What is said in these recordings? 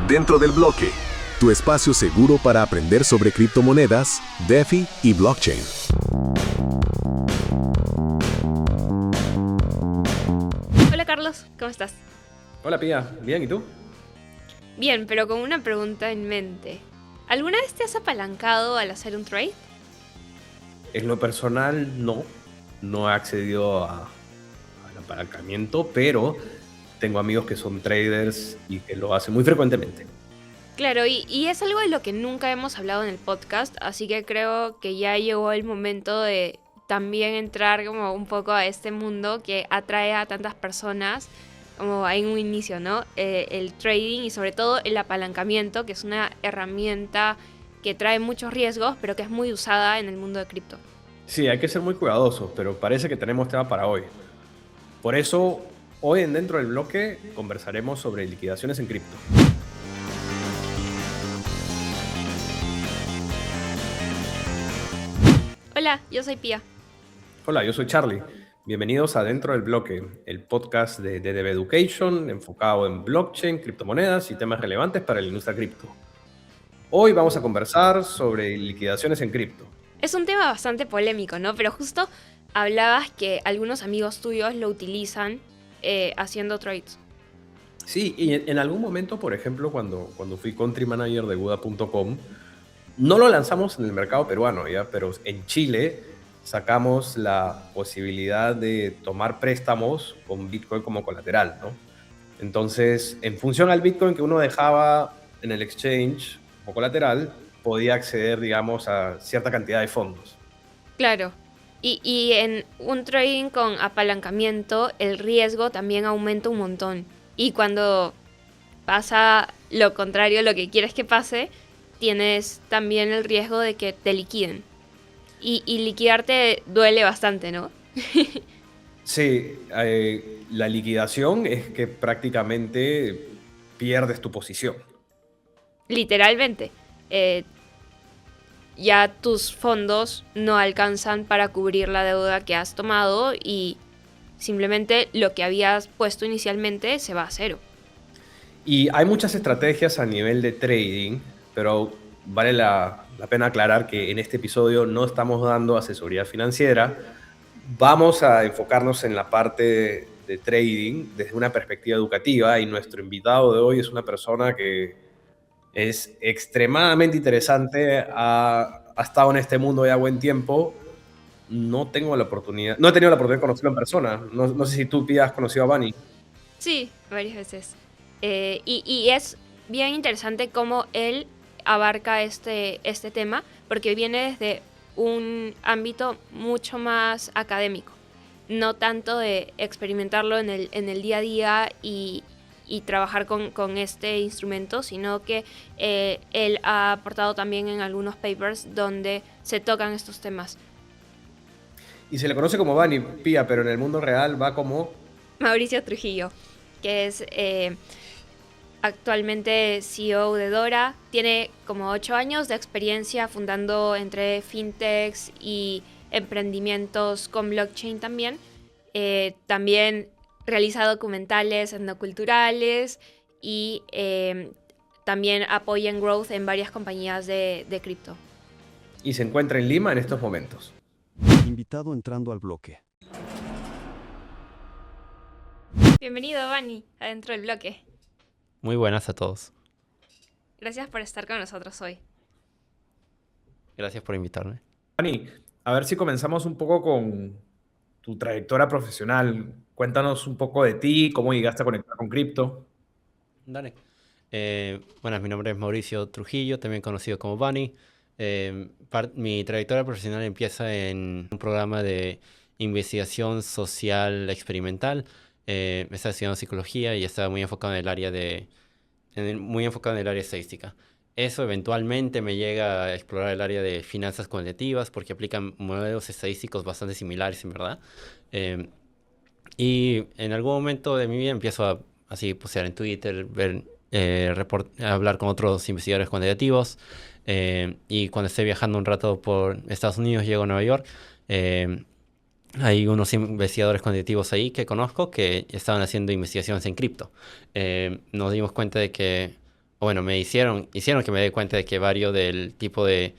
Dentro del bloque, tu espacio seguro para aprender sobre criptomonedas, DeFi y blockchain. Hola Carlos, ¿cómo estás? Hola Pía, ¿bien? ¿Y tú? Bien, pero con una pregunta en mente. ¿Alguna vez te has apalancado al hacer un trade? En lo personal, no he accedido al apalancamiento, pero tengo amigos que son traders y que lo hacen muy frecuentemente. Claro, y es algo de lo que nunca hemos hablado en el podcast, así que creo que ya llegó el momento de también entrar como un poco a este mundo que atrae a tantas personas, como en un inicio, ¿no? El trading y sobre todo el apalancamiento, que es una herramienta que trae muchos riesgos, pero que es muy usada en el mundo de cripto. Sí, hay que ser muy cuidadosos, pero parece que tenemos tema para hoy. Por eso, hoy en Dentro del Bloque conversaremos sobre liquidaciones en cripto. Hola, yo soy Pía. Hola, yo soy Charlie. Bienvenidos a Dentro del Bloque, el podcast de DDB Education enfocado en blockchain, criptomonedas y temas relevantes para la industria cripto. Hoy vamos a conversar sobre liquidaciones en cripto. Es un tema bastante polémico, ¿no? Pero justo hablabas que algunos amigos tuyos lo utilizan haciendo trades. Sí, y en algún momento, por ejemplo, cuando fui country manager de Buda.com, no lo lanzamos en el mercado peruano, ¿ya? Pero en Chile sacamos la posibilidad de tomar préstamos con Bitcoin como colateral, ¿no? Entonces, en función al Bitcoin que uno dejaba en el exchange como colateral, podía acceder, digamos, a cierta cantidad de fondos. Claro. Y en un trading con apalancamiento, el riesgo también aumenta un montón. Y cuando pasa lo contrario, lo que quieres que pase, tienes también el riesgo de que te liquiden. Y liquidarte duele bastante, ¿no? Sí, la liquidación es que prácticamente pierdes tu posición. Literalmente. Eh, ya tus fondos no alcanzan para cubrir la deuda que has tomado y simplemente lo que habías puesto inicialmente se va a cero. Y hay muchas estrategias a nivel de trading, pero vale la pena aclarar que en este episodio no estamos dando asesoría financiera. Vamos a enfocarnos en la parte de trading desde una perspectiva educativa y nuestro invitado de hoy es una persona que es extremadamente interesante, ha estado en este mundo ya buen tiempo. No he tenido la oportunidad de conocerlo en persona. No sé si tú, Pia, has conocido a Bani. Sí, varias veces. Y es bien interesante cómo él abarca este tema, porque viene desde un ámbito mucho más académico, no tanto de experimentarlo en el día a día y trabajar con este instrumento, sino que él ha aportado también en algunos papers donde se tocan estos temas. Y se le conoce como Bani, Pia, pero en el mundo real va como... Mauricio Trujillo, que es actualmente CEO de Dora, tiene como 8 años de experiencia fundando entre fintechs y emprendimientos con blockchain también. También realiza documentales etnoculturales y también apoya en growth en varias compañías de cripto. Y se encuentra en Lima en estos momentos. Invitado entrando al bloque. Bienvenido, Vani, adentro del bloque. Muy buenas a todos. Gracias por estar con nosotros hoy. Gracias por invitarme. Bani, a ver si comenzamos un poco con tu trayectoria profesional. Cuéntanos un poco de ti, cómo llegaste a conectar con cripto. Dale. Bueno, mi nombre es Mauricio Trujillo, también conocido como Bunny. Mi trayectoria profesional empieza en un programa de investigación social experimental. Estaba estudiando psicología y estaba muy enfocado en el área muy enfocado en el área estadística. Eso eventualmente me llega a explorar el área de finanzas cuantitativas porque aplican modelos estadísticos bastante similares, en verdad. Eh, y en algún momento de mi vida empiezo a así postear en Twitter, hablar con otros investigadores cuantitativos. Y cuando esté viajando un rato por Estados Unidos, llego a Nueva York. Hay unos investigadores cuantitativos ahí que conozco que estaban haciendo investigaciones en cripto. Nos dimos cuenta de que bueno, hicieron que me dé cuenta de que varios del tipo de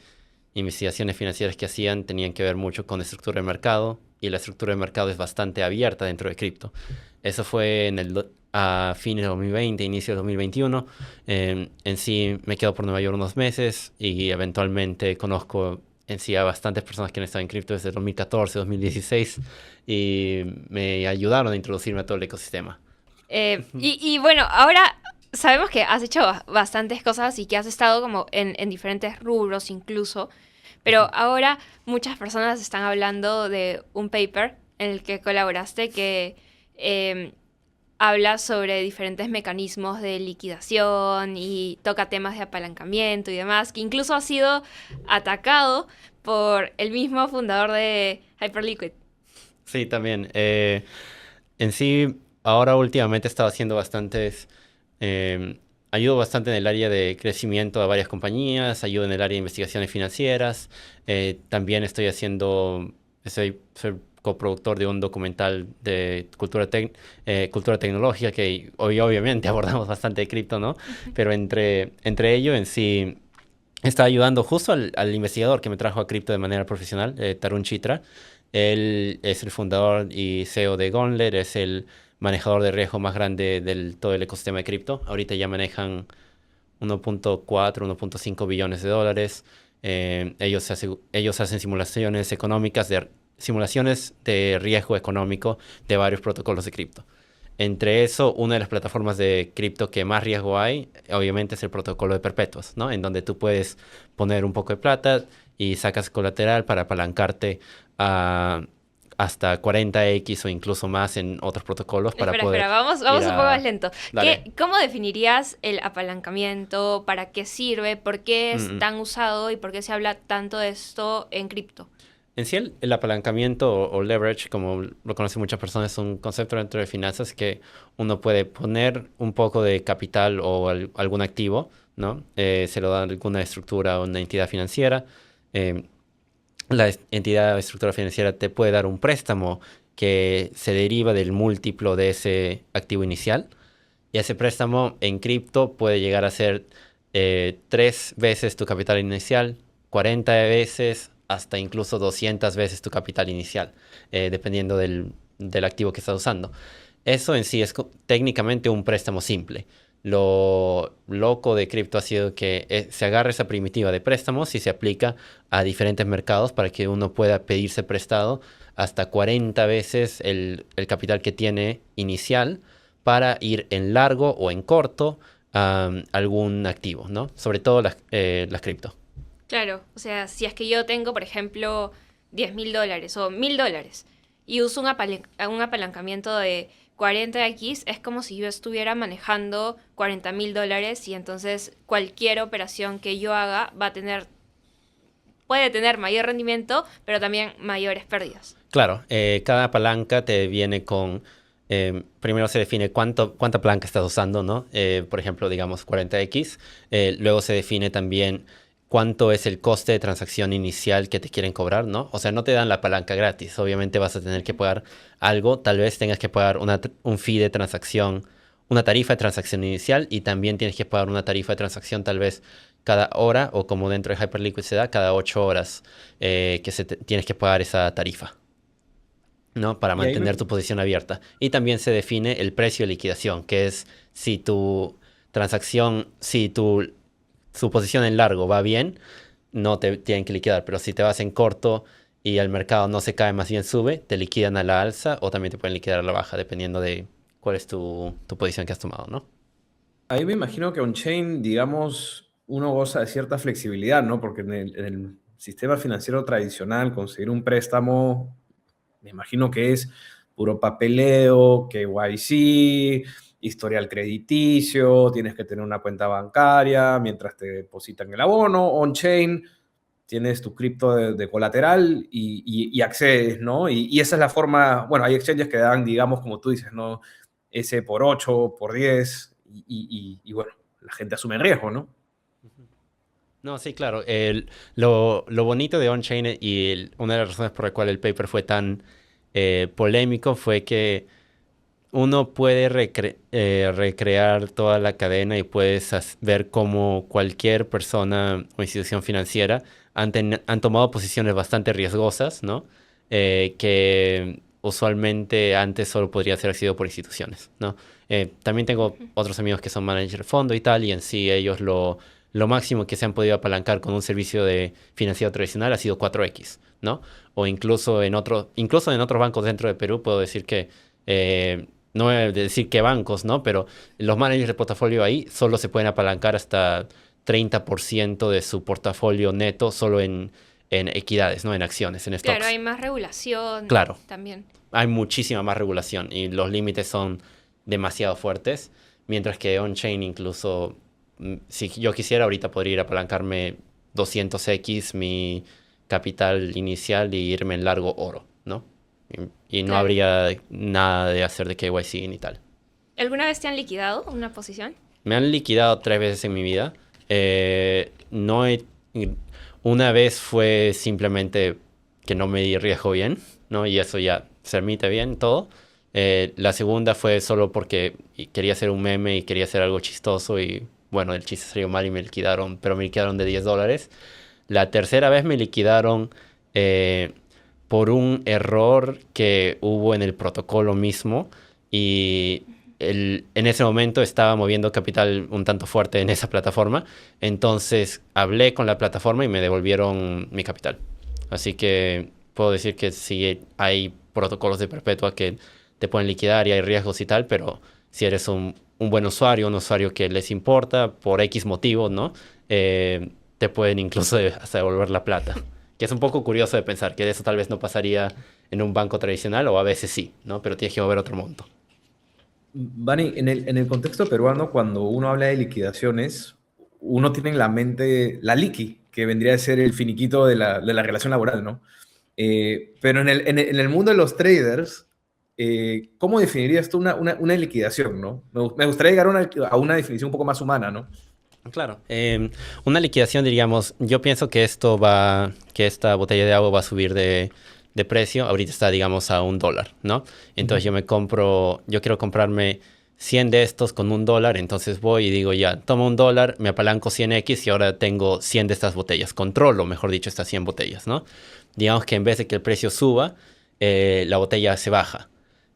investigaciones financieras que hacían tenían que ver mucho con la estructura de mercado, y la estructura de mercado es bastante abierta dentro de cripto. Eso fue a fines de 2020, inicio de 2021. En sí me quedo por Nueva York unos meses y eventualmente conozco en sí a bastantes personas que han estado en cripto desde 2014, 2016 y me ayudaron a introducirme a todo el ecosistema. Y bueno, ahora sabemos que has hecho bastantes cosas y que has estado como en diferentes rubros incluso, pero ahora muchas personas están hablando de un paper en el que colaboraste que eh, habla sobre diferentes mecanismos de liquidación y toca temas de apalancamiento y demás, que incluso ha sido atacado por el mismo fundador de Hyperliquid. Sí, también. En sí, ahora últimamente he estado haciendo bastantes... ayudo bastante en el área de crecimiento a varias compañías, ayudo en el área de investigaciones financieras. También soy coproductor de un documental de cultura tecnológica que hoy obviamente abordamos bastante de cripto, ¿no? Pero entre ello en sí está ayudando justo al investigador que me trajo a cripto de manera profesional, Tarun Chitra. Él es el fundador y CEO de Gauntlet, es el manejador de riesgo más grande del todo el ecosistema de cripto. Ahorita ya manejan 1.4, 1.5 billones de dólares. Ellos hacen simulaciones de riesgo económico de varios protocolos de cripto. Entre eso, una de las plataformas de cripto que más riesgo hay, obviamente, es el protocolo de perpetuos, ¿no? En donde tú puedes poner un poco de plata y sacas colateral para apalancarte a hasta 40x o incluso más en otros protocolos para poder... Espera, vamos un poco más lento. Dale. ¿Cómo definirías el apalancamiento? ¿Para qué sirve? ¿Por qué es tan usado? ¿Y por qué se habla tanto de esto en cripto? En sí, el apalancamiento o leverage, como lo conocen muchas personas, es un concepto dentro de finanzas que uno puede poner un poco de capital o algún activo, ¿no? Se lo da alguna estructura o una entidad financiera. La entidad o estructura financiera te puede dar un préstamo que se deriva del múltiplo de ese activo inicial. Y ese préstamo en cripto puede llegar a ser 3 veces tu capital inicial, 40 veces, hasta incluso 200 veces tu capital inicial, dependiendo del activo que estás usando. Eso en sí es técnicamente un préstamo simple. Lo loco de cripto ha sido que se agarra esa primitiva de préstamos y se aplica a diferentes mercados para que uno pueda pedirse prestado hasta 40 veces el capital que tiene inicial para ir en largo o en corto a algún activo, ¿no? Sobre todo las cripto. Claro, o sea, si es que yo tengo, por ejemplo, $10,000 o $1,000 y uso un apalancamiento de 40x, es como si yo estuviera manejando $40,000 y entonces cualquier operación que yo haga puede tener mayor rendimiento, pero también mayores pérdidas. Claro, cada palanca te viene con... primero se define cuánta palanca estás usando, ¿no? Por ejemplo, digamos 40x. Luego se define también cuánto es el coste de transacción inicial que te quieren cobrar, ¿no? O sea, no te dan la palanca gratis. Obviamente vas a tener que pagar algo. Tal vez tengas que pagar un fee de transacción, una tarifa de transacción inicial, y también tienes que pagar una tarifa de transacción tal vez cada hora, o como dentro de Hyperliquid se da, cada 8 horas tienes que pagar esa tarifa, ¿no? Para mantener tu posición abierta. Y también se define el precio de liquidación, que es si tu transacción, su posición en largo va bien, no te tienen que liquidar. Pero si te vas en corto y el mercado no se cae, más bien sube, te liquidan a la alza o también te pueden liquidar a la baja, dependiendo de cuál es tu posición que has tomado, ¿no? Ahí me imagino que on-chain, digamos, uno goza de cierta flexibilidad, ¿no? Porque en el sistema financiero tradicional, conseguir un préstamo, me imagino que es puro papeleo, KYC, historial crediticio, tienes que tener una cuenta bancaria mientras te depositan el abono. On-chain, tienes tu cripto de colateral y accedes, ¿no? Y esa es la forma, bueno, hay exchanges que dan, digamos, como tú dices, ¿no? Ese por 8, por 10, y bueno, la gente asume el riesgo, ¿no? No, sí, claro. Lo bonito de on-chain y una de las razones por la cual el paper fue tan polémico fue que uno puede recrear toda la cadena y puedes ver cómo cualquier persona o institución financiera han tomado posiciones bastante riesgosas, ¿no? Que usualmente antes solo podría ser sido por instituciones, ¿no? También tengo otros amigos que son managers de fondo y tal, y en sí ellos lo máximo que se han podido apalancar con un servicio de financiero tradicional ha sido 4X, ¿no? O incluso en otros bancos dentro de Perú puedo decir que, no voy a decir qué bancos, ¿no? Pero los managers de portafolio ahí solo se pueden apalancar hasta 30% de su portafolio neto solo en equidades, ¿no? En acciones, en stocks. Claro, hay más regulación. Claro. También. Hay muchísima más regulación y los límites son demasiado fuertes, mientras que on-chain incluso, si yo quisiera ahorita podría ir a apalancarme 200x mi capital inicial y irme en largo oro, ¿no? Y no Claro. habría nada de hacer de KYC ni tal. ¿Alguna vez te han liquidado una posición? Me han liquidado 3 veces en mi vida. No he... Una vez fue simplemente que no me di riesgo bien, ¿no? Y eso ya se admite bien todo. La segunda fue solo porque quería hacer un meme y quería hacer algo chistoso y bueno, el chiste salió mal y me liquidaron, pero me liquidaron de $10. La tercera vez me liquidaron por un error que hubo en el protocolo mismo y en ese momento estaba moviendo capital un tanto fuerte en esa plataforma, entonces hablé con la plataforma y me devolvieron mi capital. Así que puedo decir que sí hay protocolos de perpetua que te pueden liquidar y hay riesgos y tal, pero si eres un buen usuario, un usuario que les importa por X motivo, ¿no? Te pueden incluso hasta devolver la plata. Que es un poco curioso de pensar que eso tal vez no pasaría en un banco tradicional o a veces sí, ¿no? Pero tienes que mover otro monto. Vani, en el contexto peruano, cuando uno habla de liquidaciones, uno tiene en la mente la liqui, que vendría a ser el finiquito de la relación laboral, ¿no? Pero en el mundo de los traders, ¿cómo definirías tú una liquidación, ¿no? Me gustaría llegar a una definición un poco más humana, ¿no? Claro. Una liquidación, diríamos, yo pienso que que esta botella de agua va a subir de precio. Ahorita está, digamos, a $1, ¿no? Entonces yo quiero comprarme 100 de estos con $1, entonces voy y digo, ya, tomo $1, me apalanco 100x y ahora tengo 100 de estas botellas. Controlo, mejor dicho, estas 100 botellas, ¿no? Digamos que en vez de que el precio suba, la botella se baja.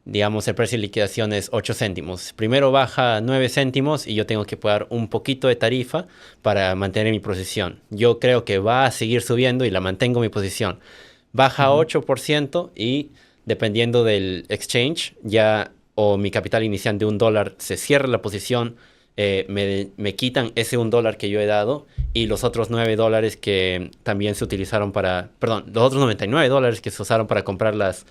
Digamos, el precio de liquidación es 8 céntimos. Primero baja 9 céntimos y yo tengo que pagar un poquito de tarifa para mantener mi posición. Yo creo que va a seguir subiendo y la mantengo mi posición. Baja 8% y dependiendo del exchange, ya o mi capital inicial de $1 se cierra la posición, me quitan ese $1 que yo he dado y los otros $9 que también se utilizaron los otros $99 que se usaron para comprar las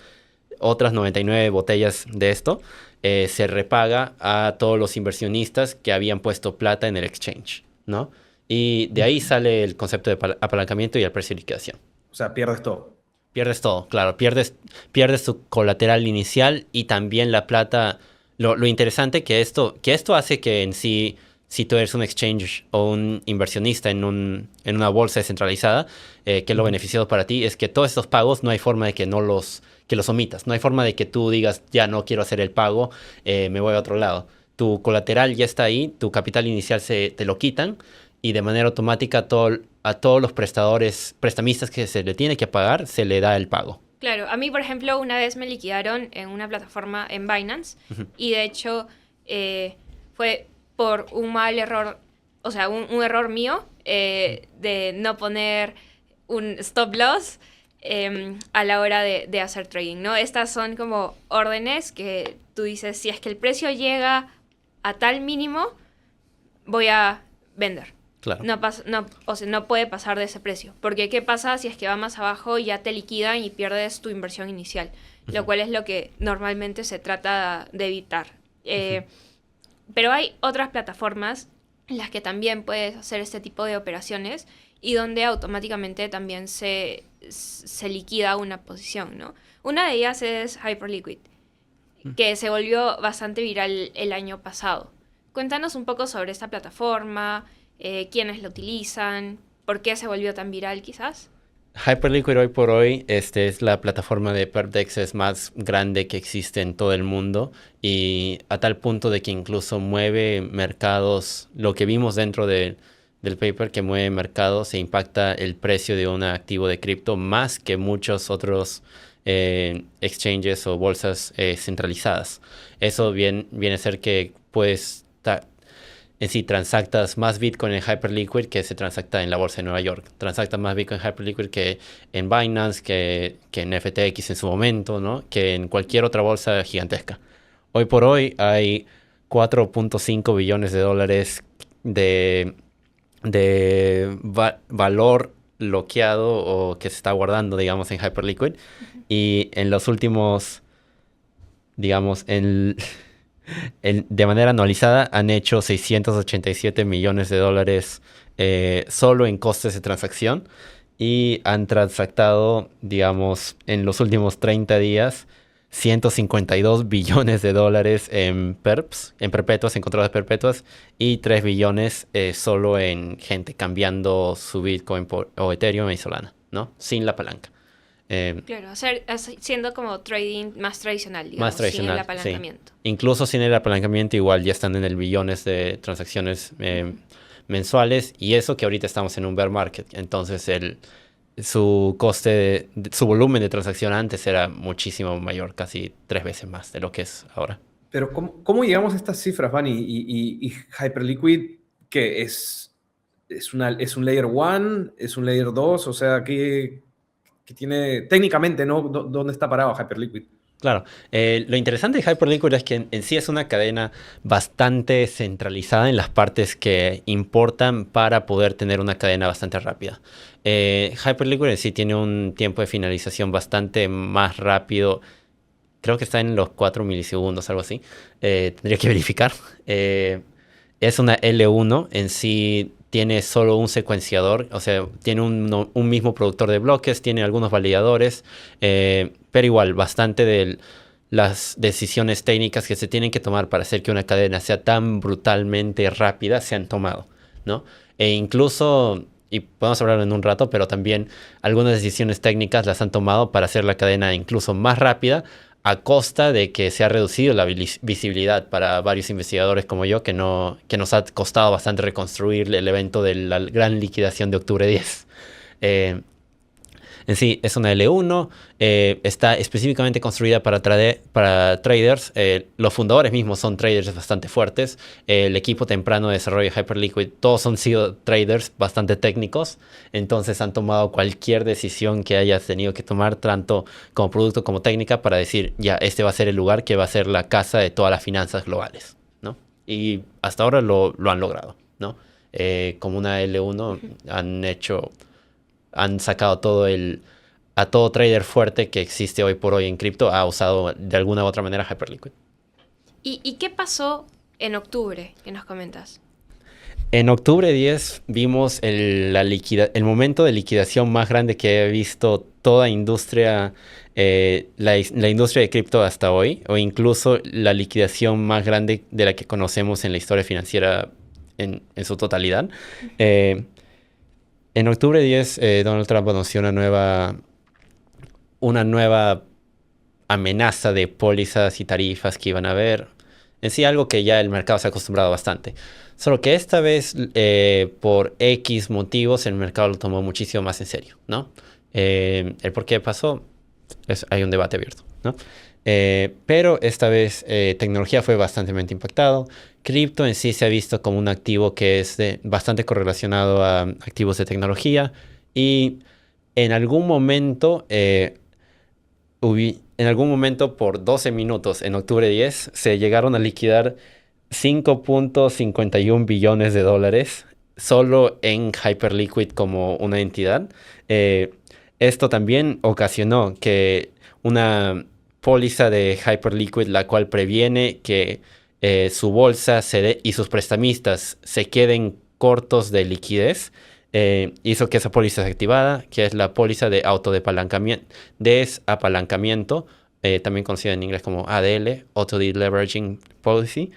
otras 99 botellas de esto, se repaga a todos los inversionistas que habían puesto plata en el exchange, ¿no? Y de ahí sale el concepto de apalancamiento y el precio de liquidación. O sea, pierdes todo. Pierdes todo, claro. Pierdes tu colateral inicial y también la plata. Lo interesante que esto hace que en sí, si tú eres un exchange o un inversionista en una bolsa descentralizada, que lo beneficioso para ti es que todos estos pagos no hay forma de que los omitas. No hay forma de que tú digas, ya no quiero hacer el pago, me voy a otro lado. Tu colateral ya está ahí, tu capital inicial te lo quitan y de manera automática a todos los prestamistas que se le tiene que pagar, se le da el pago. Claro, a mí, por ejemplo, una vez me liquidaron en una plataforma en Binance y de hecho fue por un mal error, o sea, un error mío de no poner un stop loss a la hora de hacer trading, ¿no? Estas son como órdenes que tú dices, si es que el precio llega a tal mínimo, voy a vender. Claro. No puede pasar de ese precio. Porque ¿qué pasa si es que va más abajo y ya te liquidan y pierdes tu inversión inicial? Lo cual es lo que normalmente se trata de evitar. Pero hay otras plataformas en las que también puedes hacer este tipo de operaciones y donde automáticamente también se liquida una posición, ¿no? Una de ellas es Hyperliquid, que se volvió bastante viral el año pasado. Cuéntanos un poco sobre esta plataforma, quiénes la utilizan, por qué se volvió tan viral quizás. Hyperliquid hoy por hoy es la plataforma de PerpDexes más grande que existe en todo el mundo y a tal punto de que incluso mueve mercados, lo que vimos dentro del paper que mueve mercados e impacta el precio de un activo de cripto más que muchos otros exchanges o bolsas centralizadas. Eso viene a ser que puedes en sí transactas más Bitcoin en Hyperliquid que se transacta en la bolsa de Nueva York. Transactas más Bitcoin en Hyperliquid que en Binance, que en FTX en su momento, ¿no? Que en cualquier otra bolsa gigantesca. Hoy por hoy hay 4.5 billones de dólares de valor bloqueado o que se está guardando, digamos, en Hyperliquid. Y en los últimos, digamos, de manera anualizada han hecho 687 millones de dólares solo en costes de transacción y han transactado, digamos, en los últimos 30 días 152 billones de dólares en perps, en perpetuas, en contratos perpetuas, y 3 billones solo en gente cambiando su Bitcoin o Ethereum y Solana, ¿no? Sin la palanca. Claro, siendo como trading más tradicional, digamos, Más tradicional, sin el apalancamiento. Sí. Incluso sin el apalancamiento igual ya están en el billones de transacciones mensuales y eso que ahorita estamos en un bear market. Entonces su coste, su volumen de transacción antes era muchísimo mayor, casi 3 veces más de lo que es ahora. Pero ¿cómo llegamos a estas cifras, Fanny? Y Hyperliquid, ¿qué es? ¿Es un Layer 1? ¿Es un Layer 2? O sea, ¿qué tiene técnicamente, ¿no? ¿Dónde está parado Hyperliquid? Claro, lo interesante de Hyperliquid es que en sí es una cadena bastante centralizada en las partes que importan para poder tener una cadena bastante rápida. Hyperliquid en sí tiene un tiempo de finalización bastante más rápido. Creo que está en los 4 milisegundos, algo así. Tendría que verificar. Es una L1, en sí tiene solo un secuenciador, o sea, tiene un mismo productor de bloques, tiene algunos validadores, pero igual, bastante de las decisiones técnicas que se tienen que tomar para hacer que una cadena sea tan brutalmente rápida se han tomado, ¿no? E incluso, y podemos hablarlo en un rato, pero también algunas decisiones técnicas las han tomado para hacer la cadena incluso más rápida, a costa de que se ha reducido la visibilidad para varios investigadores como yo, que nos ha costado bastante reconstruir el evento de la gran liquidación de octubre 10. En sí, es una L1, está específicamente construida para traders. Los fundadores mismos son traders bastante fuertes. El equipo temprano de desarrollo de Hyperliquid, todos han sido traders bastante técnicos. Entonces han tomado cualquier decisión que hayas tenido que tomar, tanto como producto como técnica, para decir, ya, este va a ser el lugar que va a ser la casa de todas las finanzas globales, ¿no? Y hasta ahora lo han logrado, ¿no? Como una L1 han sacado a todo trader fuerte que existe hoy por hoy en cripto, ha usado de alguna u otra manera Hyperliquid. ¿Y qué pasó en octubre que nos comentas? En octubre 10 vimos el momento de liquidación más grande que he visto toda industria, la industria de cripto hasta hoy, o incluso la liquidación más grande de la que conocemos en la historia financiera en su totalidad. En octubre 10, Donald Trump anunció una nueva amenaza de pólizas y tarifas que iban a haber. En sí, algo que ya el mercado se ha acostumbrado bastante. Solo que esta vez, por X motivos, el mercado lo tomó muchísimo más en serio, ¿no? El por qué pasó, hay un debate abierto, ¿no? Pero esta vez tecnología fue bastante impactado. Cripto en sí se ha visto como un activo que es bastante correlacionado a activos de tecnología y en algún momento, por 12 minutos en octubre 10 se llegaron a liquidar 5.51 billones de dólares solo en Hyperliquid como una entidad. Esto también ocasionó que una póliza de Hyperliquid, la cual previene que su bolsa y sus prestamistas se queden cortos de liquidez, hizo que esa póliza sea activada, que es la póliza de desapalancamiento, también conocida en inglés como ADL, Auto Deleveraging Policy,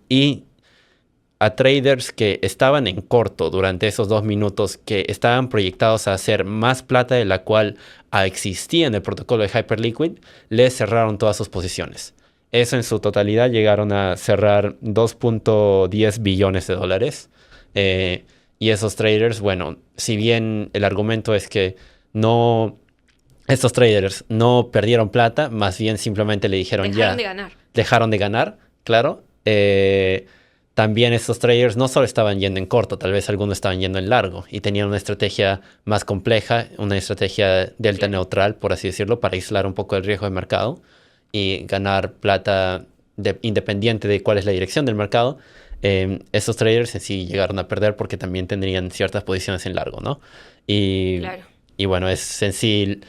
y a traders que estaban en corto durante esos 2 minutos, que estaban proyectados a hacer más plata de la cual existía en el protocolo de Hyperliquid, les cerraron todas sus posiciones. Eso en su totalidad llegaron a cerrar 2.10 billones de dólares. Y esos traders, bueno, si bien el argumento es que estos traders no perdieron plata, más bien simplemente le dijeron Dejaron de ganar. Dejaron de ganar, claro. También estos traders no solo estaban yendo en corto, tal vez algunos estaban yendo en largo y tenían una estrategia más compleja, una estrategia delta neutral, por así decirlo, para aislar un poco el riesgo de mercado y ganar plata independiente de cuál es la dirección del mercado. Estos traders en sí llegaron a perder porque también tendrían ciertas posiciones en largo, ¿no? Claro. Y bueno, es en sí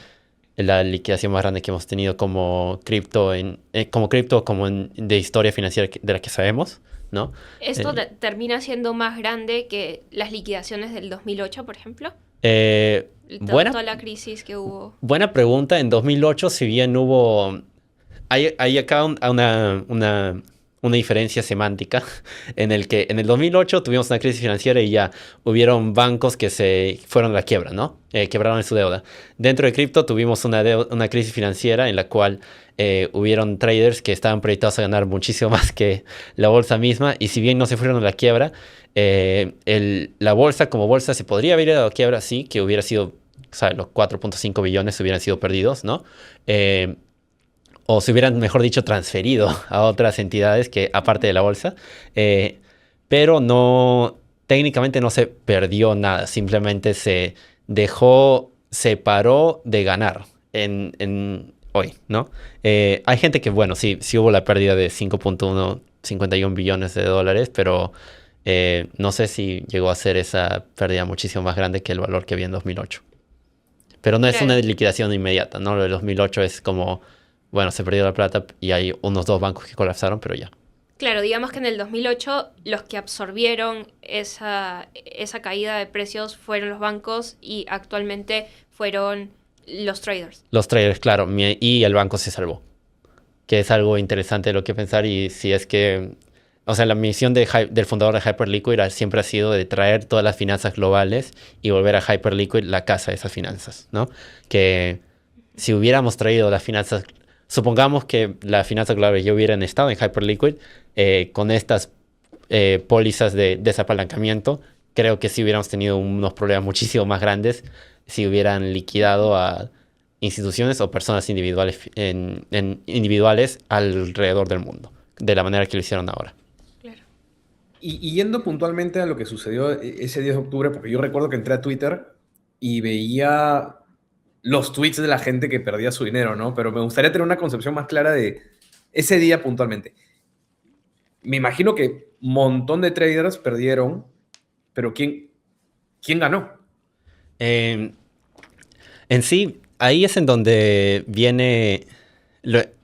la liquidación más grande que hemos tenido como cripto, de historia financiera de la que sabemos, ¿no? ¿Esto termina siendo más grande que las liquidaciones del 2008, por ejemplo? Toda la crisis que hubo. Buena pregunta. En 2008, si bien hubo... Hay acá una diferencia semántica en el que en el 2008 tuvimos una crisis financiera y ya hubieron bancos que se fueron a la quiebra, ¿no? Quebraron en su deuda. Dentro de cripto tuvimos una crisis financiera en la cual hubieron traders que estaban proyectados a ganar muchísimo más que la bolsa misma, y si bien no se fueron a la quiebra, la bolsa como bolsa se podría haber ido a la quiebra, sí, que hubiera sido, ¿sabes? Los 4.5 billones hubieran sido perdidos, ¿no? O se hubieran, mejor dicho, transferido a otras entidades que aparte de la bolsa. Pero técnicamente no se perdió nada, simplemente se paró de ganar hoy, ¿no? Hay gente que, bueno, sí hubo la pérdida de 5.151 billones de dólares, pero no sé si llegó a ser esa pérdida muchísimo más grande que el valor que había en 2008. Pero no es una liquidación inmediata, ¿no? Lo de 2008 es como... Bueno, se perdió la plata y hay unos 2 bancos que colapsaron, pero ya. Claro, digamos que en el 2008 los que absorbieron esa caída de precios fueron los bancos y actualmente fueron los traders. Los traders, claro, y el banco se salvó. Que es algo interesante de lo que pensar, y si es que... O sea, la misión del fundador de Hyperliquid siempre ha sido de traer todas las finanzas globales y volver a Hyperliquid la casa de esas finanzas, ¿no? Que si hubiéramos traído las finanzas... Supongamos que las finanzas globales ya hubieran estado en Hyperliquid con estas pólizas de desapalancamiento. Creo que sí hubiéramos tenido unos problemas muchísimo más grandes si hubieran liquidado a instituciones o personas individuales alrededor del mundo, de la manera que lo hicieron ahora. Claro. Y yendo puntualmente a lo que sucedió ese 10 de octubre, porque yo recuerdo que entré a Twitter y veía los tweets de la gente que perdía su dinero, ¿no? Pero me gustaría tener una concepción más clara de ese día puntualmente. Me imagino que un montón de traders perdieron, pero ¿quién ganó? En sí, ahí es en donde viene...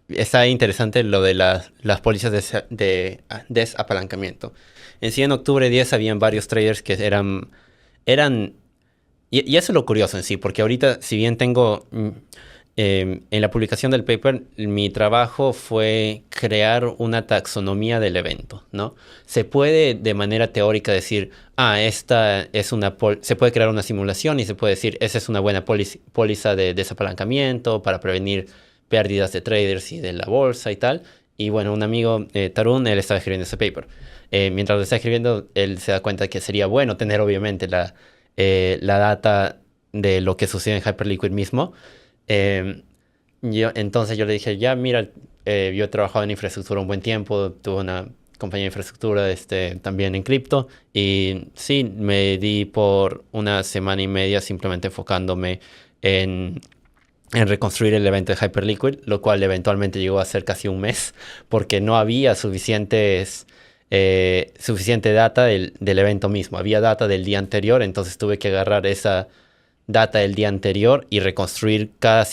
Está interesante lo de las pólizas de desapalancamiento. En sí, en octubre 10 habían varios traders que eran y eso es lo curioso en sí, porque ahorita, si bien tengo... en la publicación del paper, mi trabajo fue crear una taxonomía del evento, ¿no? Se puede de manera teórica decir, esta es se puede crear una simulación y se puede decir, esa es una buena póliza de desapalancamiento para prevenir pérdidas de traders y de la bolsa y tal. Y bueno, un amigo, Tarun, él estaba escribiendo ese paper. Mientras lo está escribiendo, él se da cuenta que sería bueno tener obviamente la data de lo que sucede en Hyperliquid mismo. Entonces yo le dije, ya mira, yo he trabajado en infraestructura un buen tiempo, tuve una compañía de infraestructura también en cripto, y sí, me di por una semana y media simplemente enfocándome en reconstruir el evento de Hyperliquid, lo cual eventualmente llegó a ser casi un mes, porque no había suficiente data del evento mismo. Había data del día anterior, entonces tuve que agarrar esa data del día anterior y reconstruir cada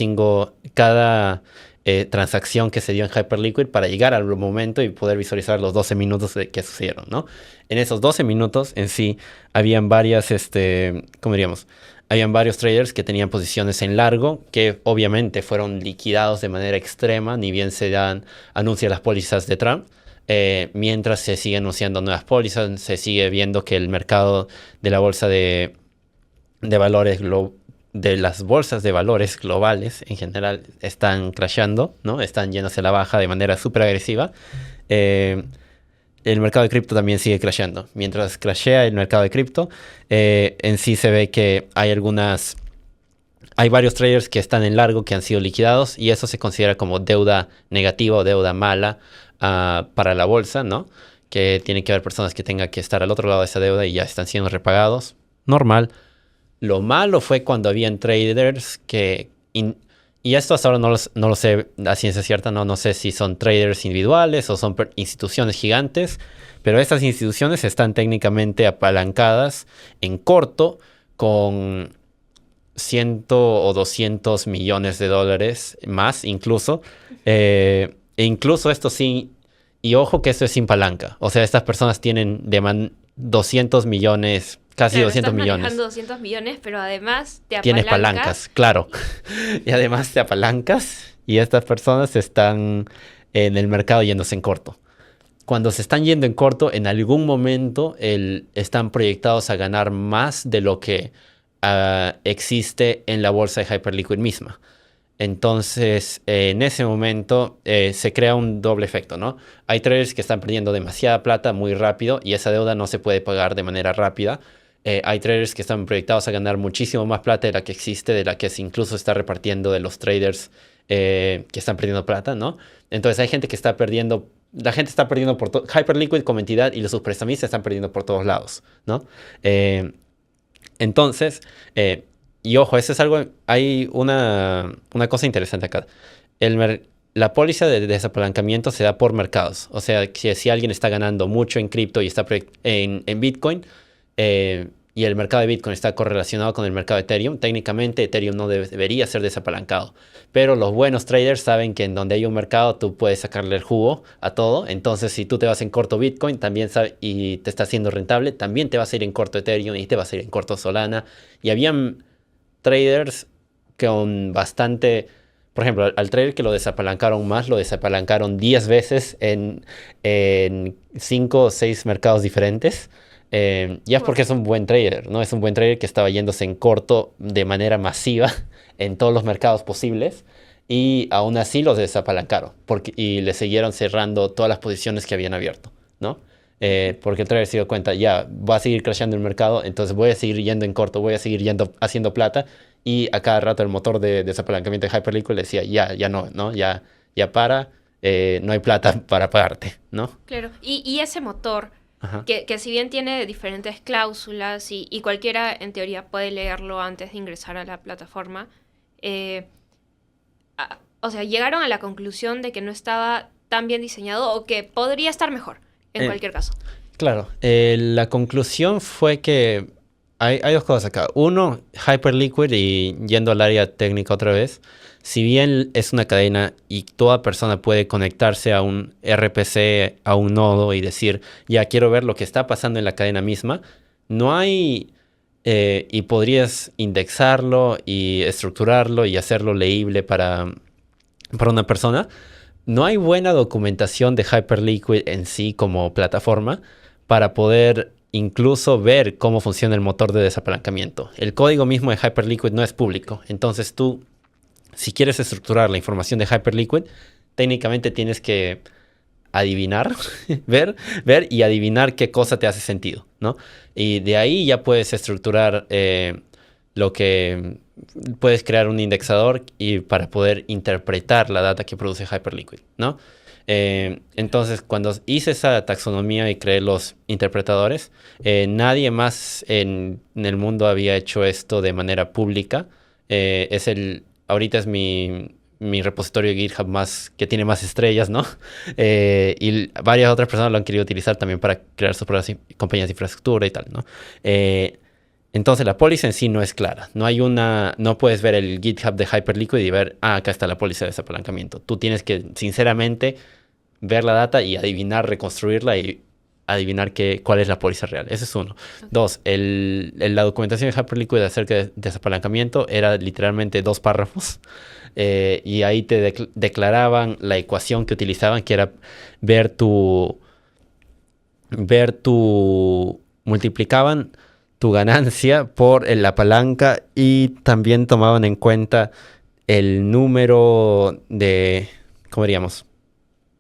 transacción que se dio en Hyperliquid para llegar al momento y poder visualizar los 12 minutos que sucedieron, ¿no? En esos 12 minutos en sí habían habían varios traders que tenían posiciones en largo que obviamente fueron liquidados de manera extrema, ni bien se anuncian las pólizas de Trump. mientras se siguen anunciando nuevas pólizas, se sigue viendo que el mercado de la bolsa de valores de las bolsas de valores globales en general están crashando, ¿no? Están yéndose a la baja de manera súper agresiva. El mercado de cripto también sigue crashando. Mientras crashea el mercado de cripto, en sí se ve que hay varios traders que están en largo que han sido liquidados y eso se considera como deuda negativa o deuda mala para la bolsa, ¿no? Que tiene que haber personas que tengan que estar al otro lado de esa deuda y ya están siendo repagados. Normal. Lo malo fue cuando habían traders y esto hasta ahora no lo sé a ciencia cierta, no sé si son traders individuales o son instituciones gigantes, pero estas instituciones están técnicamente apalancadas en corto con 100 o 200 millones de dólares más incluso. E incluso esto sí, y ojo que esto es sin palanca. O sea, estas personas tienen 200 millones, casi claro, 200 estás millones. manejando 200 millones, pero además te apalancas. Tienes palancas, claro. Y además te apalancas y estas personas están en el mercado yéndose en corto. Cuando se están yendo en corto, en algún momento están proyectados a ganar más de lo que existe en la bolsa de Hyperliquid misma. Entonces, en ese momento se crea un doble efecto, ¿no? Hay traders que están perdiendo demasiada plata muy rápido y esa deuda no se puede pagar de manera rápida. Hay traders que están proyectados a ganar muchísimo más plata de la que existe, de la que se incluso está repartiendo de los traders que están perdiendo plata, ¿no? Entonces hay gente que está perdiendo, la gente está perdiendo por todo, Hyperliquid como entidad y los prestamistas están perdiendo por todos lados, ¿no? Entonces, y ojo, eso es algo, hay una cosa interesante acá. La póliza de desapalancamiento se da por mercados. O sea, que si alguien está ganando mucho en cripto y está en Bitcoin, y el mercado de Bitcoin está correlacionado con el mercado de Ethereum, técnicamente Ethereum no debería ser desapalancado. Pero los buenos traders saben que en donde hay un mercado tú puedes sacarle el jugo a todo. Entonces, si tú te vas en corto Bitcoin y te está haciendo rentable, también te vas a ir en corto Ethereum y te vas a ir en corto Solana. Y habían traders con bastante... Por ejemplo, al trader que lo desapalancaron más, lo desapalancaron 10 veces en 5 o 6 mercados diferentes. Ya es porque es un buen trader, ¿no? Es un buen trader que estaba yéndose en corto de manera masiva en todos los mercados posibles y aún así los desapalancaron y le siguieron cerrando todas las posiciones que habían abierto, ¿no? Porque el trader se dio cuenta, ya va a seguir crashando el mercado, entonces voy a seguir yendo en corto, voy a seguir haciendo plata y a cada rato el motor de desapalancamiento de Hyperliquid le decía, ya no, ya para, no hay plata para pagarte, ¿no? Claro, y ese motor... Ajá. Que si bien tiene diferentes cláusulas y cualquiera en teoría puede leerlo antes de ingresar a la plataforma, o sea, llegaron a la conclusión de que no estaba tan bien diseñado o que podría estar mejor en cualquier caso. Claro, la conclusión fue que hay dos cosas acá. Uno, Hyperliquid, y yendo al área técnica otra vez, si bien es una cadena y toda persona puede conectarse a un RPC, a un nodo y decir, ya quiero ver lo que está pasando en la cadena misma, no hay, y podrías indexarlo y estructurarlo y hacerlo leíble para una persona, no hay buena documentación de Hyperliquid en sí como plataforma para poder incluso ver cómo funciona el motor de desapalancamiento. El código mismo de Hyperliquid no es público, entonces tú, si quieres estructurar la información de Hyperliquid, técnicamente tienes que adivinar, ver y adivinar qué cosa te hace sentido, ¿no? Y de ahí ya puedes estructurar lo que... Puedes crear un indexador para poder interpretar la data que produce Hyperliquid, ¿no? Entonces, cuando hice esa taxonomía y creé los interpretadores, nadie más en el mundo había hecho esto de manera pública. Ahorita es mi repositorio de GitHub que tiene más estrellas, ¿no? Y varias otras personas lo han querido utilizar también para crear sus propias compañías de infraestructura y tal, ¿no? Entonces la póliza en sí no es clara. No puedes ver el GitHub de Hyperliquid y ver, acá está la póliza de desapalancamiento. Tú tienes que, sinceramente, ver la data y adivinar, reconstruirla y adivinar cuál es la póliza real. Ese es uno. Dos, la documentación de Hyperliquid acerca de desapalancamiento era literalmente 2 párrafos. Y ahí te declaraban la ecuación que utilizaban, que era multiplicaban tu ganancia por la palanca y también tomaban en cuenta el número de, ¿cómo diríamos?,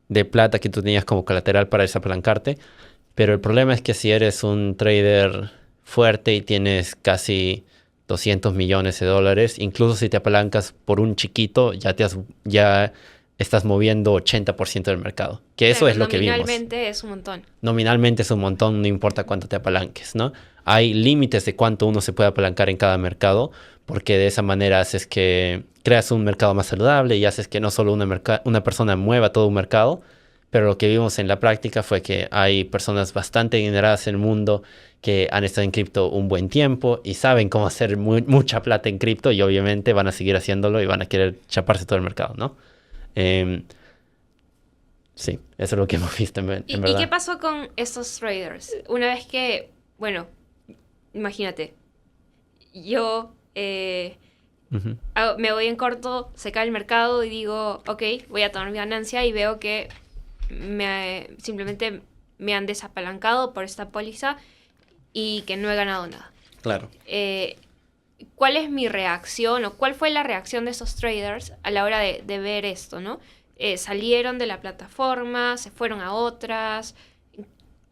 de plata que tú tenías como colateral para desapalancarte. Pero el problema es que si eres un trader fuerte y tienes casi 200 millones de dólares, incluso si te apalancas por un chiquito, ya estás moviendo 80% del mercado. Que eso es lo que vimos. Nominalmente es un montón. Nominalmente es un montón, no importa cuánto te apalanques, ¿no? Hay límites de cuánto uno se puede apalancar en cada mercado, porque de esa manera haces que creas un mercado más saludable y haces que no solo una persona mueva todo un mercado, pero lo que vimos en la práctica fue que hay personas bastante adineradas en el mundo que han estado en cripto un buen tiempo y saben cómo hacer mucha plata en cripto, y obviamente van a seguir haciéndolo y van a querer chaparse todo el mercado, ¿no? Sí, eso es lo que hemos visto en verdad. ¿Y qué pasó con estos traders? Una vez que, bueno, imagínate, yo me voy en corto, se cae el mercado y digo, ok, voy a tomar mi ganancia, y veo que simplemente me han desapalancado por esta póliza y que no he ganado nada. Claro. ¿Cuál es mi reacción, o cuál fue la reacción de esos traders a la hora de ver esto, ¿no? ¿Salieron de la plataforma? ¿Se fueron a otras?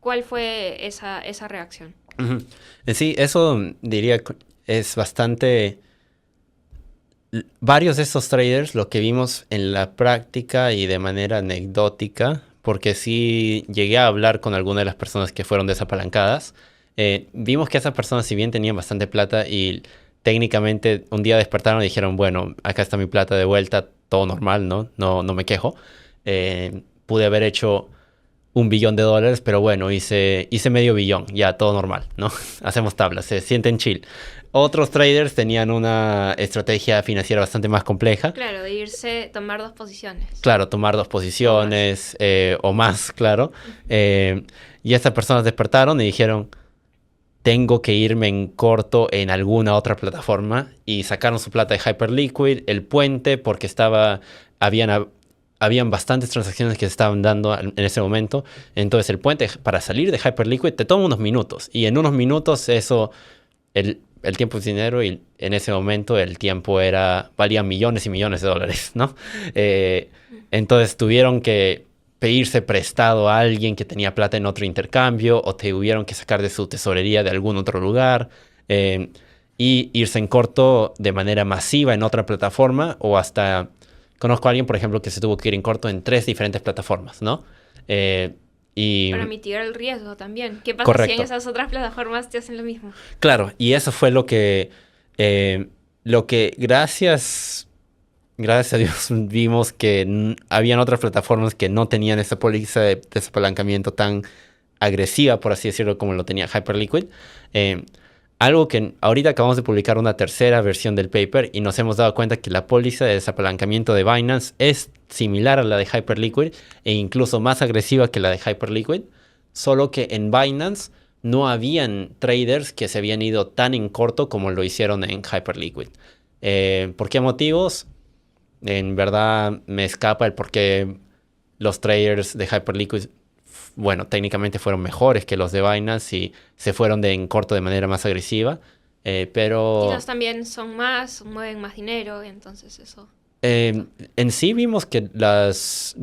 ¿Cuál fue esa reacción? Uh-huh. Sí, eso diría es bastante... Varios de estos traders, lo que vimos en la práctica y de manera anecdótica, porque sí llegué a hablar con algunas de las personas que fueron desapalancadas, vimos que esas personas, si bien tenían bastante plata y técnicamente un día despertaron y dijeron, bueno, acá está mi plata de vuelta, todo normal, ¿no? No me quejo. Pude haber hecho $1 billón, pero bueno, hice medio billón, ya todo normal, ¿no? Hacemos tablas, se sienten chill. Otros traders tenían una estrategia financiera bastante más compleja. Claro, de tomar 2 posiciones. Claro, tomar 2 posiciones o más, claro. Y estas personas despertaron y dijeron, tengo que irme en corto en alguna otra plataforma, y sacaron su plata de Hyperliquid, el puente, porque habían bastantes transacciones que se estaban dando en ese momento. Entonces el puente para salir de Hyperliquid te toma unos minutos, y en unos minutos el tiempo es dinero, y en ese momento el tiempo valía millones y millones de dólares, ¿no? Entonces tuvieron que pedirse prestado a alguien que tenía plata en otro intercambio, o tuvieron que sacar de su tesorería de algún otro lugar, y irse en corto de manera masiva en otra plataforma, o hasta... Conozco a alguien, por ejemplo, que se tuvo que ir en corto en 3 diferentes plataformas, ¿no? Para mitigar el riesgo también. ¿Qué pasa Correcto. si en esas otras plataformas te hacen lo mismo? Claro, y eso fue lo que gracias a Dios vimos que habían otras plataformas que no tenían esa póliza de desapalancamiento tan agresiva, por así decirlo, como lo tenía Hyperliquid. Algo que ahorita acabamos de publicar una tercera versión del paper, y nos hemos dado cuenta que la póliza de desapalancamiento de Binance es similar a la de Hyperliquid e incluso más agresiva que la de Hyperliquid, solo que en Binance no habían traders que se habían ido tan en corto como lo hicieron en Hyperliquid. ¿Por qué motivos? En verdad me escapa el por qué los traders de Hyperliquid, bueno, técnicamente fueron mejores que los de Binance y se fueron en corto de manera más agresiva, pero... Quizás también mueven más dinero, y entonces eso... En sí vimos que las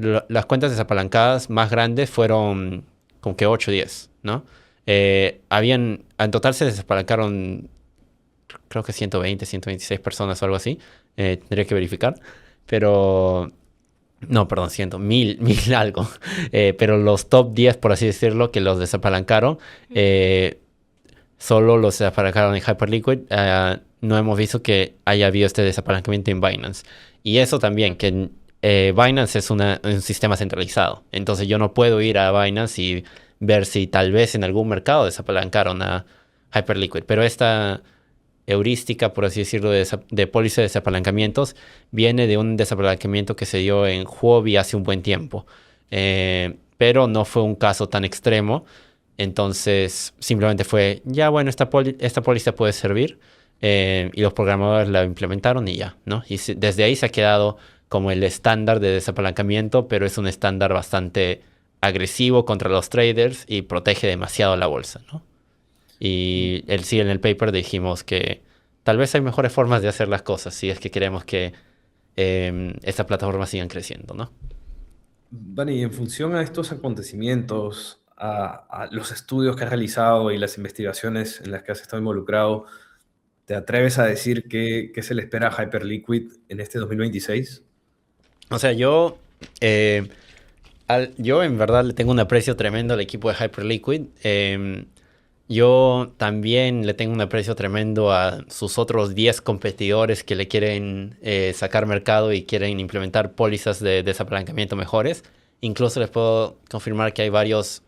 cuentas desapalancadas más grandes fueron como que 8 o 10, ¿no? En total se desapalancaron creo que 126 personas o algo así. Tendría que verificar, pero... No, perdón, 100,000 algo. Pero los top 10, por así decirlo, que los desapalancaron, solo los desapalancaron en Hyperliquid. No hemos visto que haya habido este desapalancamiento en Binance. Y eso también, que Binance es un sistema centralizado. Entonces yo no puedo ir a Binance y ver si tal vez en algún mercado desapalancaron a Hyperliquid. Pero esta heurística, por así decirlo, de póliza de desapalancamientos viene de un desapalancamiento que se dio en Huobi hace un buen tiempo. Pero no fue un caso tan extremo. Entonces, simplemente fue, ya bueno, esta póliza puede servir. Y los programadores la implementaron y ya, ¿no? Y desde ahí se ha quedado como el estándar de desapalancamiento, pero es un estándar bastante agresivo contra los traders y protege demasiado la bolsa, ¿no? Y sí, en el paper dijimos que tal vez hay mejores formas de hacer las cosas si es que queremos que estas plataformas sigan creciendo, ¿no? Dani, en función a estos acontecimientos, a los estudios que has realizado y las investigaciones en las que has estado involucrado, ¿te atreves a decir qué se le espera a Hyperliquid en este 2026? O sea, yo en verdad le tengo un aprecio tremendo al equipo de Hyperliquid. Yo también le tengo un aprecio tremendo a sus otros 10 competidores que le quieren sacar mercado y quieren implementar pólizas de desapalancamiento mejores. Incluso les puedo confirmar que hay varios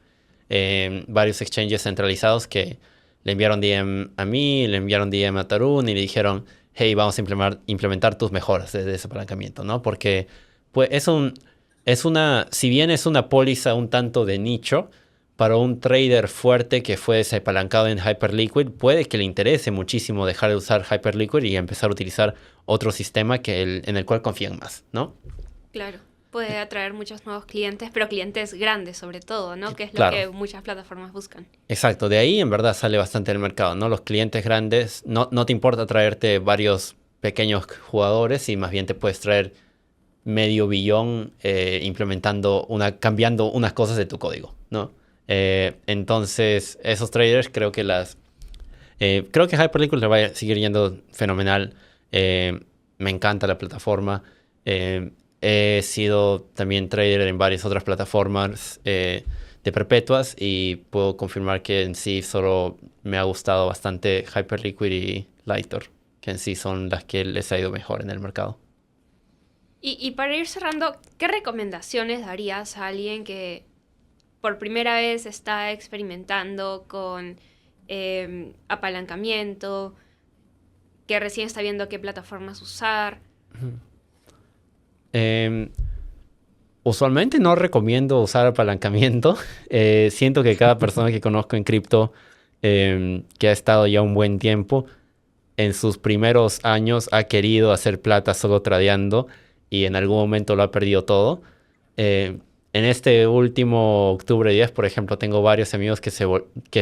exchanges centralizados que le enviaron DM a mí, le enviaron DM a Tarun y le dijeron, hey, vamos a implementar tus mejoras de desapalancamiento, ¿no? Porque pues, si bien es una póliza un tanto de nicho, para un trader fuerte que fue desapalancado en Hyperliquid, puede que le interese muchísimo dejar de usar Hyperliquid y empezar a utilizar otro sistema en el cual confían más, ¿no? Claro, puede atraer muchos nuevos clientes, pero clientes grandes sobre todo, ¿no? Que es lo Claro. que muchas plataformas buscan. Exacto, de ahí en verdad sale bastante el mercado, ¿no? Los clientes grandes, no te importa traerte varios pequeños jugadores y más bien te puedes traer medio billón cambiando unas cosas de tu código, ¿no? Entonces, esos traders creo que Hyperliquid le va a seguir yendo fenomenal. Me encanta la plataforma. He sido también trader en varias otras plataformas de perpetuas y puedo confirmar que en sí solo me ha gustado bastante Hyperliquid y Lightor, que en sí son las que les ha ido mejor en el mercado. Y para ir cerrando, ¿qué recomendaciones darías a alguien que por primera vez está experimentando con apalancamiento, que recién está viendo qué plataformas usar? Usualmente no recomiendo usar apalancamiento. Siento que cada persona que conozco en cripto que ha estado ya un buen tiempo, en sus primeros años ha querido hacer plata solo tradeando y en algún momento lo ha perdido todo. En este último octubre 10, por ejemplo, tengo varios amigos que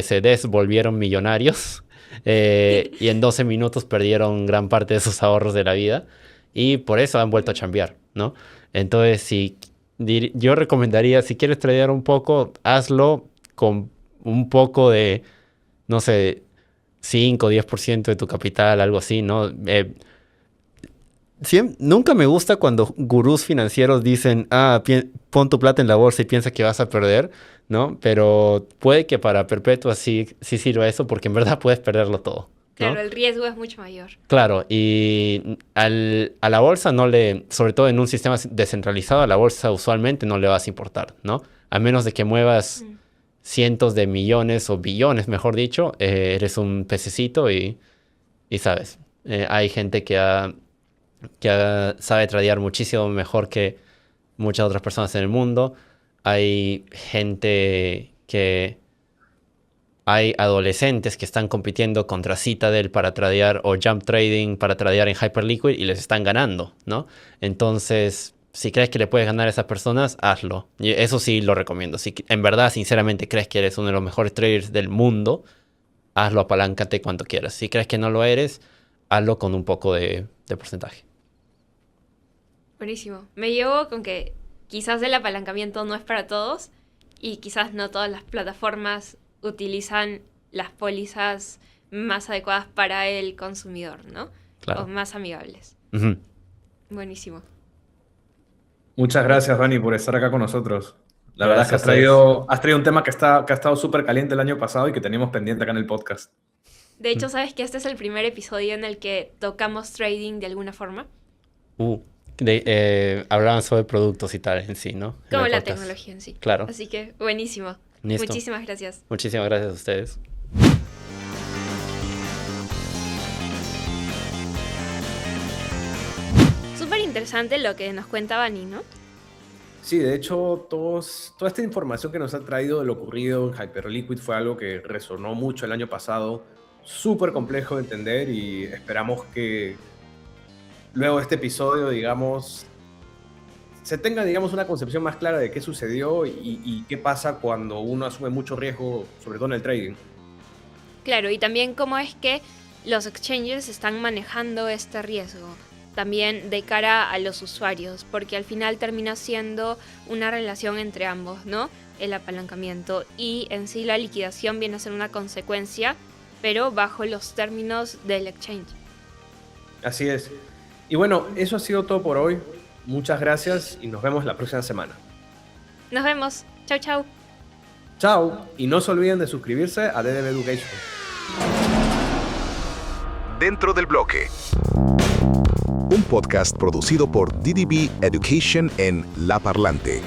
se desvolvieron millonarios y en 12 minutos perdieron gran parte de sus ahorros de la vida y por eso han vuelto a chambear, ¿no? Entonces, yo recomendaría, si quieres tradear un poco, hazlo con un poco de, no sé, 5 o 10% de tu capital, algo así, ¿no? Nunca me gusta cuando gurús financieros dicen, pon tu plata en la bolsa y piensa que vas a perder, ¿no? Pero puede que para perpetua sí sirva eso porque en verdad puedes perderlo todo, ¿no? Claro, el riesgo es mucho mayor. Claro, y a la bolsa sobre todo en un sistema descentralizado, a la bolsa usualmente no le vas a importar, ¿no? A menos de que muevas cientos de millones o billones, mejor dicho, eres un pececito y sabes, hay gente que sabe tradear muchísimo mejor que muchas otras personas en el mundo. Hay adolescentes que están compitiendo contra Citadel para tradear o Jump Trading para tradear en Hyperliquid y les están ganando, ¿no? Entonces, si crees que le puedes ganar a esas personas, hazlo. Y eso sí lo recomiendo. Si en verdad, sinceramente, crees que eres uno de los mejores traders del mundo, hazlo, apaláncate cuanto quieras. Si crees que no lo eres, hazlo con un poco de porcentaje. Buenísimo. Me llevo con que quizás el apalancamiento no es para todos y quizás no todas las plataformas utilizan las pólizas más adecuadas para el consumidor, ¿no? Claro. O más amigables. Uh-huh. Buenísimo. Muchas gracias, Dani, por estar acá con nosotros. La verdad es que Gracias has traído un tema que ha estado súper caliente el año pasado y que teníamos pendiente acá en el podcast. De hecho, ¿sabes que este es el primer episodio en el que tocamos trading de alguna forma? Hablaban sobre productos y tal en sí, ¿no? Como la tecnología en sí. Claro. Así que, buenísimo. Listo. Muchísimas gracias. Muchísimas gracias a ustedes. Súper interesante lo que nos cuenta Vani, ¿no? Sí, de hecho, toda esta información que nos ha traído de lo ocurrido en Hyperliquid fue algo que resonó mucho el año pasado, súper complejo de entender y esperamos que luego de este episodio, digamos, se tenga, digamos, una concepción más clara de qué sucedió y qué pasa cuando uno asume mucho riesgo, sobre todo en el trading. Claro, y también cómo es que los exchanges están manejando este riesgo, también de cara a los usuarios, porque al final termina siendo una relación entre ambos, ¿no? El apalancamiento y en sí la liquidación viene a ser una consecuencia, pero bajo los términos del exchange. Así es. Y bueno, eso ha sido todo por hoy. Muchas gracias y nos vemos la próxima semana. Nos vemos. Chau, chau. Chao, y no se olviden de suscribirse a DDB Education. Dentro del bloque. Un podcast producido por DDB Education en La Parlante.